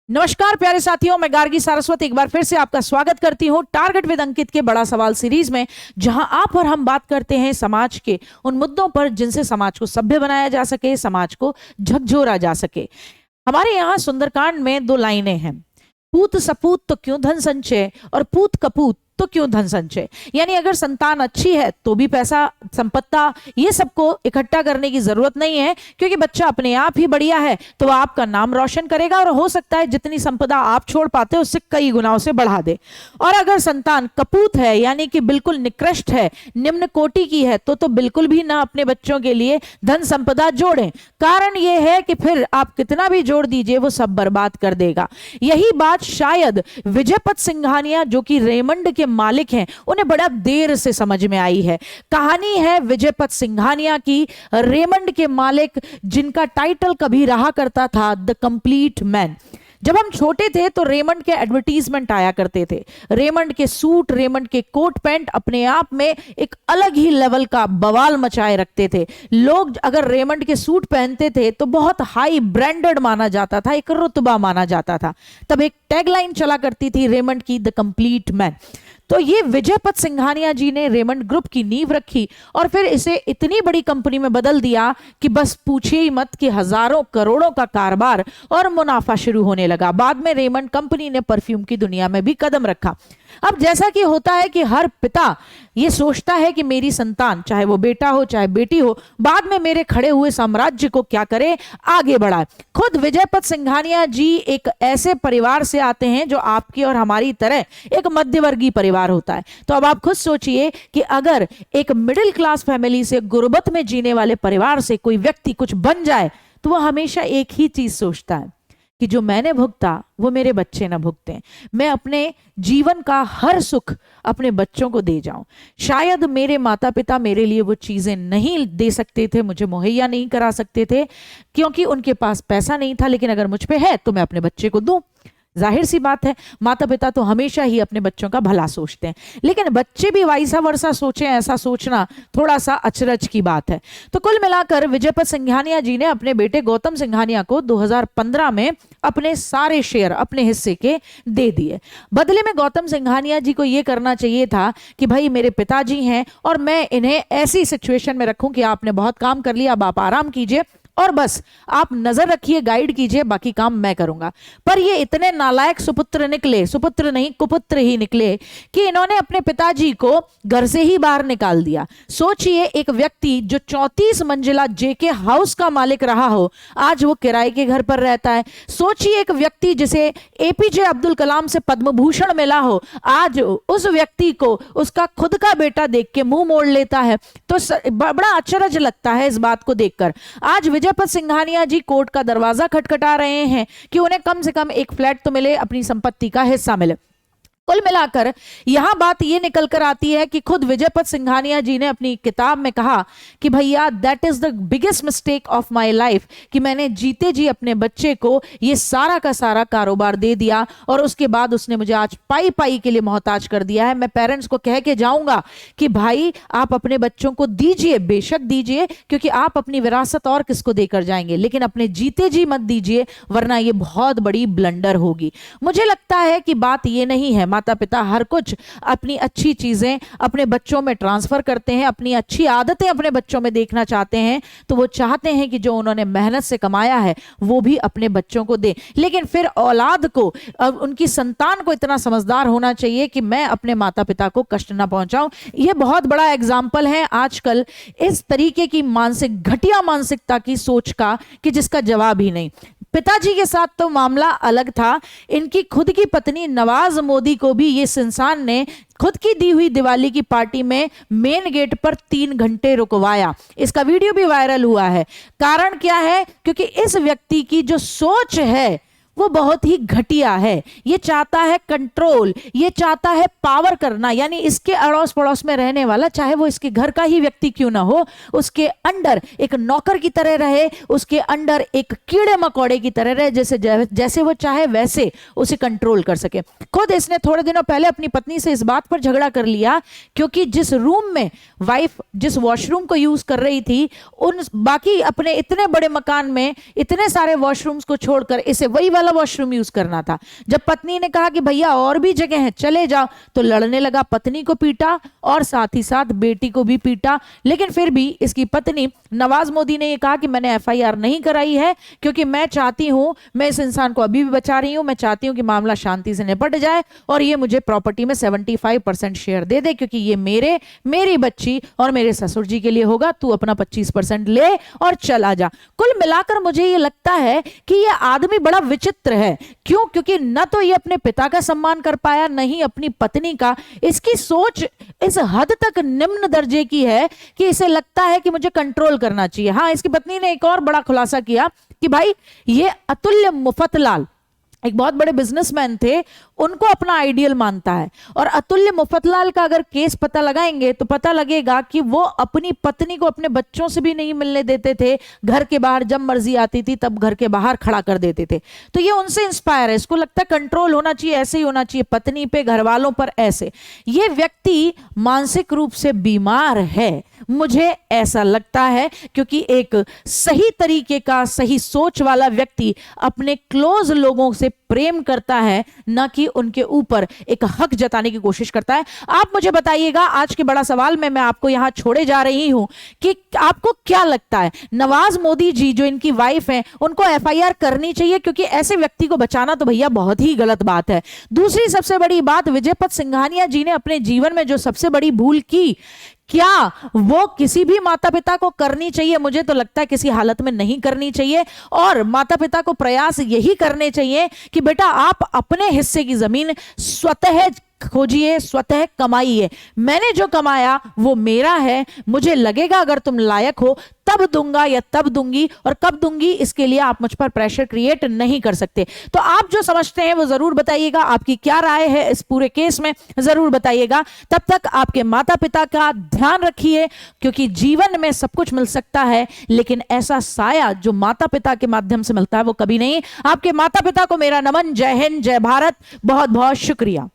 नमस्कार प्यारे साथियों, मैं गार्गी सारस्वत एक बार फिर से आपका स्वागत करती हूं टारगेट विद अंकित के बड़ा सवाल सीरीज में, जहां आप और हम बात करते हैं समाज के उन मुद्दों पर जिनसे समाज को सभ्य बनाया जा सके, समाज को झकझोरा जा सके। हमारे यहाँ सुंदरकांड में दो लाइनें हैं, पूत सपूत तो क्यों धन संचय और पूत कपूत तो क्यों धन संचय। यानी अगर संतान अच्छी है तो भी पैसा संपत्ता ये सबको इकट्ठा करने की जरूरत नहीं है, क्योंकि बच्चा अपने आप ही बढ़िया है तो वह आपका नाम रोशन करेगा और हो सकता है जितनी संपदा आप छोड़ पाते उससे कई गुना उसे बढ़ा दे। और अगर संतान कपूत है यानी कि बिल्कुल निकृष्ट है, निम्न कोटि की है, तो बिल्कुल भी ना अपने बच्चों के लिए धन संपदा जोड़ें। कारण यह है कि फिर आप कितना भी जोड़ दीजिए वो सब बर्बाद कर देगा। यही बात शायद विजयपत सिंघानिया जो कि रेमंड के मालिक हैं उन्हें बड़ा देर से समझ में आई है। कहानी है विजयपत सिंघानिया की, रेमंड के मालिक जिनका टाइटल कभी रहा करता था द कंप्लीट मैन। जब हम छोटे थे तो रेमंड के एडवर्टीजमेंट आया करते थे। रेमंड के सूट, रेमंड के कोट पैंट अपने आप में एक अलग ही लेवल का बवाल मचाए रखते थे। लोग अगर रेमंड के सूट पहनते थे तो बहुत हाई ब्रांडेड माना जाता था, एक रुतबा माना जाता था। तब एक टैगलाइन चला करती थी रेमंड की, द कंप्लीट मैन। तो ये विजयपत सिंघानिया जी ने रेमंड ग्रुप की नींव रखी और फिर इसे इतनी बड़ी कंपनी में बदल दिया कि बस पूछिए ही मत कि हजारों करोड़ों का कारोबार और मुनाफा शुरू होने लगा। बाद में रेमंड कंपनी ने परफ्यूम की दुनिया में भी कदम रखा। अब जैसा कि होता है कि हर पिता ये सोचता है कि मेरी संतान, चाहे वो बेटा हो चाहे बेटी हो, बाद में मेरे खड़े हुए साम्राज्य को क्या करे, आगे बढ़ाए। खुद विजयपत सिंघानिया जी एक ऐसे परिवार से आते हैं जो आपकी और हमारी तरह एक मध्यवर्गीय परिवार होता है। तो अब आप खुद सोचिए कि अगर एक मिडिल क्लास फैमिली से गुर्बत में जीने वाले परिवार से कोई व्यक्ति कुछ बन जाए तो वह हमेशा एक ही चीज सोचता है कि जो मैंने भुगता वो मेरे बच्चे ना भुगतें, मैं अपने जीवन का हर सुख अपने बच्चों को दे जाऊं। शायद मेरे माता पिता मेरे लिए वो चीजें नहीं दे सकते थे, मुझे मुहैया नहीं करा सकते थे क्योंकि उनके पास पैसा नहीं था, लेकिन अगर मुझ पे है तो मैं अपने बच्चे को दूं। जाहिर सी बात है, माता पिता तो हमेशा ही अपने बच्चों का भला सोचते हैं, लेकिन बच्चे भी वाइसा वर्सा सोचें, ऐसा सोचना थोड़ा सा अचरज की बात है। तो कुल मिलाकर विजयपत सिंघानिया जी ने अपने बेटे गौतम सिंघानिया को 2015 में अपने सारे शेयर, अपने हिस्से के दे दिए। बदले में गौतम सिंघानिया जी को यह करना चाहिए था कि भाई मेरे पिताजी हैं और मैं इन्हें ऐसी सिचुएशन में रखूं कि आपने बहुत काम कर लिया, अब आप आराम कीजिए और बस आप नजर रखिए, गाइड कीजिए, बाकी काम मैं करूंगा। पर ये इतने नालायक सुपुत्र निकले, सुपुत्र नहीं कुपुत्र ही निकले, कि इन्होंने अपने पिताजी को घर से ही बाहर निकाल दिया। सोचिए, एक व्यक्ति जो 34 मंजिला जेके हाउस का मालिक रहा हो, आज वो किराए के घर पर रहता है। सोचिए, एक व्यक्ति जिसे एपीजे अब्दुल कलाम से पद्म भूषण मिला हो, आज उस व्यक्ति को उसका खुद का बेटा देख के मुंह मोड़ लेता है। तो बड़ा अचरज लगता है इस बात को देखकर। आज विजयपत सिंघानिया जी कोर्ट का दरवाजा खटखटा रहे हैं कि उन्हें कम से कम एक फ्लैट तो मिले, अपनी संपत्ति का हिस्सा मिले। कुल मिलाकर यहां बात यह निकल कर आती है कि खुद विजयपत सिंघानिया जी ने अपनी किताब में कहा कि भैया that is the biggest mistake of my life, कि मैंने जीते जी अपने बच्चे को ये सारा का सारा कारोबार दे दिया और उसके बाद उसने मुझे आज पाई पाई के लिए मोहताज कर दिया है। मैं पेरेंट्स को कह के जाऊंगा कि भाई आप अपने बच्चों को दीजिए, बेशक दीजिए, क्योंकि आप अपनी विरासत और किसको देकर जाएंगे, लेकिन अपने जीते जी मत दीजिए, वरना ये बहुत बड़ी ब्लंडर होगी। मुझे लगता है कि बात ये नहीं है, माता पिता हर कुछ अपनी अच्छी चीजें अपने बच्चों में ट्रांसफर करते हैं, अपनी अच्छी आदतें अपने बच्चों में देखना चाहते हैं, तो वो चाहते हैं कि जो उन्होंने मेहनत से कमाया है वो भी अपने बच्चों को दे। लेकिन फिर औलाद को, उनकी संतान को इतना समझदार होना चाहिए कि मैं अपने माता पिता को कष्ट ना पहुंचाऊं। यह बहुत बड़ा एग्जाम्पल है आजकल इस तरीके की मानसिक, घटिया मानसिकता की सोच का, कि जिसका जवाब ही नहीं। पिताजी के साथ तो मामला अलग था। इनकी खुद की पत्नी नवाज मोदी को भी इस इंसान ने खुद की दी हुई दिवाली की पार्टी में मेन गेट पर 3 घंटे रुकवाया। इसका वीडियो भी वायरल हुआ है। कारण क्या है? क्योंकि इस व्यक्ति की जो सोच है वो बहुत ही घटिया है। ये चाहता है कंट्रोल, ये चाहता है पावर करना, यानी इसके अड़ोस पड़ोस में रहने वाला, चाहे वो इसके घर का ही व्यक्ति क्यों ना हो, उसके अंडर एक नौकर की तरह रहे, उसके अंडर एक कीड़े मकोड़े की तरह रहे, जैसे वो चाहे वैसे उसे कंट्रोल कर सके। खुद इसने थोड़े दिनों पहले अपनी पत्नी से इस बात पर झगड़ा कर लिया, क्योंकि जिस रूम में वाइफ जिस वॉशरूम को यूज कर रही थी, उन बाकी अपने इतने बड़े मकान में इतने सारे वॉशरूम्स को छोड़कर इसे वही वाला वाला वॉशरूम यूज करना था। जब पत्नी ने कहा कि भैया और भी जगह है, चले जाओ, तो लड़ने लगा, पत्नी को पीटा और साथ ही साथ बेटी को भी पीटा। लेकिन फिर भी इसकी पत्नी नवाज मोदी ने यह कहा कि मैंने एफआईआर नहीं कराई है क्योंकि मैं चाहती हूं, मैं इस इंसान को अभी भी बचा रही हूं, मैं चाहती हूं कि मामला शांति से निपट जाए और ये मुझे प्रॉपर्टी में 75% शेयर दे दे, क्योंकि ये मेरी बच्ची और मेरे ससुर जी के लिए होगा, तू अपना 25% ले और चला जा। कुल मिलाकर मुझे ये लगता है कि ये आदमी बड़ा विचित्र है। क्यों? क्योंकि न तो ये अपने पिता का सम्मान कर पाया, न ही अपनी पत्नी का। इसकी सोच इस हद तक निम्न दर्जे की है कि इसे लगता है कि मुझे कंट्रोल करना चाहिए। हाँ, इसकी पत्नी ने एक और बड़ा खुलासा किया कि भाई ये अतुल्य मुफतलाल एक बहुत बड़े बिजनेसमैन थे, उनको अपना आइडियल मानता है। और अतुल्य मुफतलाल का अगर केस पता लगाएंगे तो पता लगेगा कि वो अपनी पत्नी को अपने बच्चों से भी नहीं मिलने देते थे, घर के बाहर जब मर्जी आती थी तब घर के बाहर खड़ा कर देते थे। तो ये उनसे इंस्पायर है, इसको लगता है कंट्रोल होना चाहिए, ऐसे ही होना चाहिए, पत्नी पे, घर वालों पर ऐसे। ये व्यक्ति मानसिक रूप से बीमार है, मुझे ऐसा लगता है, क्योंकि एक सही तरीके का, सही सोच वाला व्यक्ति अपने क्लोज लोगों से प्रेम करता है, न कि उनके ऊपर एक हक जताने की कोशिश करता है। आप मुझे बताइएगा, आज के बड़ा सवाल में मैं आपको यहां छोड़े जा रही हूं कि आपको क्या लगता है, नवाज मोदी जी जो इनकी वाइफ हैं, उनको एफआईआर करनी चाहिए? क्योंकि ऐसे व्यक्ति को बचाना तो भैया बहुत ही गलत बात है। दूसरी सबसे बड़ी बात, विजयपत सिंघानिया जी ने अपने जीवन में जो सबसे बड़ी भूल की, क्या वो किसी भी माता पिता को करनी चाहिए? मुझे तो लगता है किसी हालत में नहीं करनी चाहिए। और माता पिता को प्रयास यही करने चाहिए कि बेटा आप अपने हिस्से की जमीन स्वतः खोजिए, स्वतः कमाइए। मैंने जो कमाया वो मेरा है, मुझे लगेगा अगर तुम लायक हो तब दूंगा या तब दूंगी, और कब दूंगी इसके लिए आप मुझ पर प्रेशर क्रिएट नहीं कर सकते। तो आप जो समझते हैं वो जरूर बताइएगा, आपकी क्या राय है इस पूरे केस में जरूर बताइएगा। तब तक आपके माता पिता का ध्यान रखिए, क्योंकि जीवन में सब कुछ मिल सकता है लेकिन ऐसा साया जो माता पिता के माध्यम से मिलता है वो कभी नहीं। आपके माता पिता को मेरा नमन। जय हिंद, जय भारत, बहुत बहुत शुक्रिया।